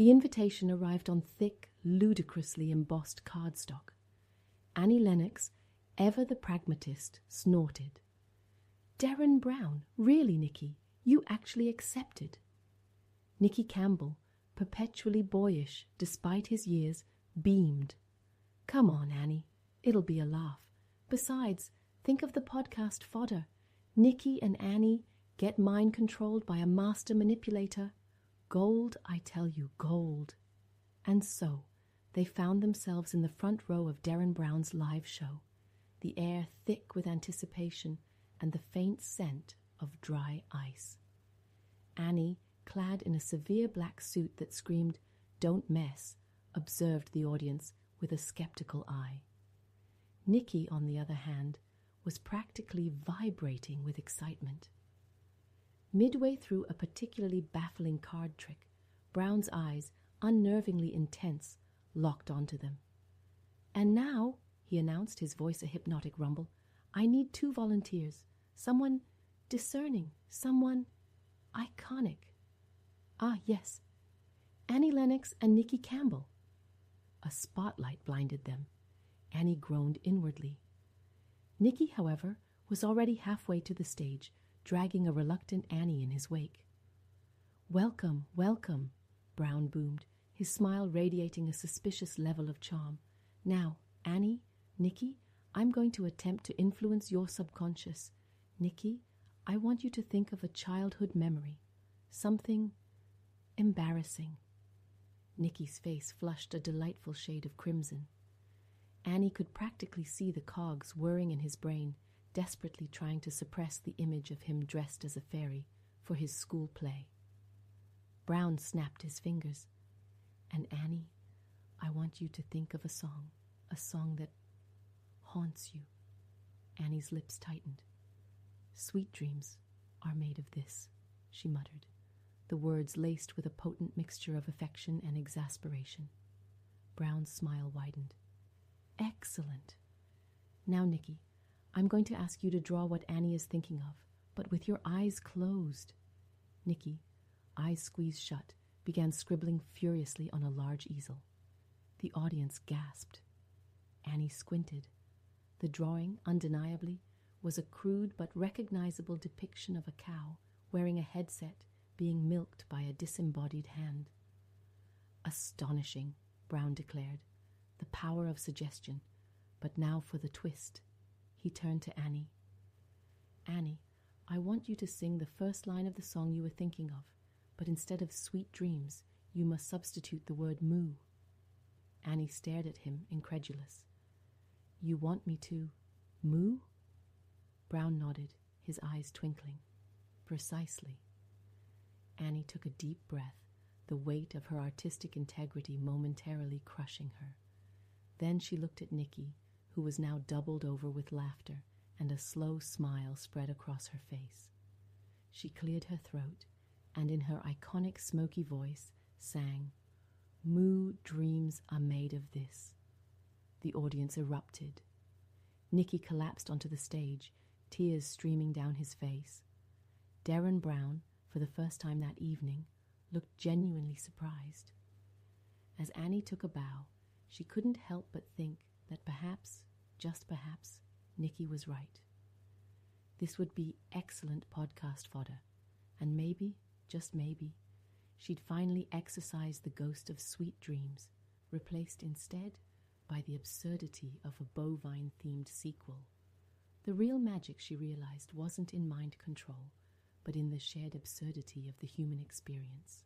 The invitation arrived on thick, ludicrously embossed cardstock. Annie Lennox, ever the pragmatist, snorted. Derren Brown, really, Nikki, you actually accepted. Nicky Campbell, perpetually boyish despite his years, beamed. Come on, Annie, it'll be a laugh. Besides, think of the podcast fodder. Nicky and Annie get mind-controlled by a master manipulator. Gold, I tell you, gold. And so, they found themselves in the front row of Derren Brown's live show, the air thick with anticipation and the faint scent of dry ice. Annie, clad in a severe black suit that screamed, "Don't mess," observed the audience with a skeptical eye. Nicky, on the other hand, was practically vibrating with excitement. Midway through a particularly baffling card trick, Brown's eyes, unnervingly intense, locked onto them. "And now," he announced, his voice a hypnotic rumble, "I need 2 volunteers. Someone discerning, someone iconic. Ah, yes, Annie Lennox and Nicky Campbell." A spotlight blinded them. Annie groaned inwardly. Nicky, however, was already halfway to the stage, dragging a reluctant Annie in his wake. "Welcome, welcome," Brown boomed, his smile radiating a suspicious level of charm. "Now, Annie, Nicky, I'm going to attempt to influence your subconscious. Nicky, I want you to think of a childhood memory, something embarrassing." Nicky's face flushed a delightful shade of crimson. Annie could practically see the cogs whirring in his brain, desperately trying to suppress the image of him dressed as a fairy for his school play. Brown snapped his fingers. "And Annie, I want you to think of a song that haunts you." Annie's lips tightened. "Sweet dreams are made of this," she muttered, the words laced with a potent mixture of affection and exasperation. Brown's smile widened. "Excellent. Now, Nicky, I'm going to ask you to draw what Annie is thinking of, but with your eyes closed." Nicky, eyes squeezed shut, began scribbling furiously on a large easel. The audience gasped. Annie squinted. The drawing, undeniably, was a crude but recognizable depiction of a cow wearing a headset being milked by a disembodied hand. "Astonishing," Brown declared. "The power of suggestion. But now for the twist." He turned to Annie. "Annie, I want you to sing the first line of the song you were thinking of, but instead of sweet dreams, you must substitute the word moo." Annie stared at him, incredulous. "You want me to moo?" Brown nodded, his eyes twinkling. "Precisely." Annie took a deep breath, the weight of her artistic integrity momentarily crushing her. Then she looked at Nicky, who was now doubled over with laughter, and a slow smile spread across her face. She cleared her throat, and in her iconic smoky voice sang, "Moo dreams are made of this." The audience erupted. Nicky collapsed onto the stage, tears streaming down his face. Derren Brown, for the first time that evening, looked genuinely surprised. As Annie took a bow, she couldn't help but think that perhaps, just perhaps, Nicky was right. This would be excellent podcast fodder, and maybe, just maybe, she'd finally exorcise the ghost of sweet dreams, replaced instead by the absurdity of a bovine-themed sequel. The real magic, she realized, wasn't in mind control, but in the shared absurdity of the human experience.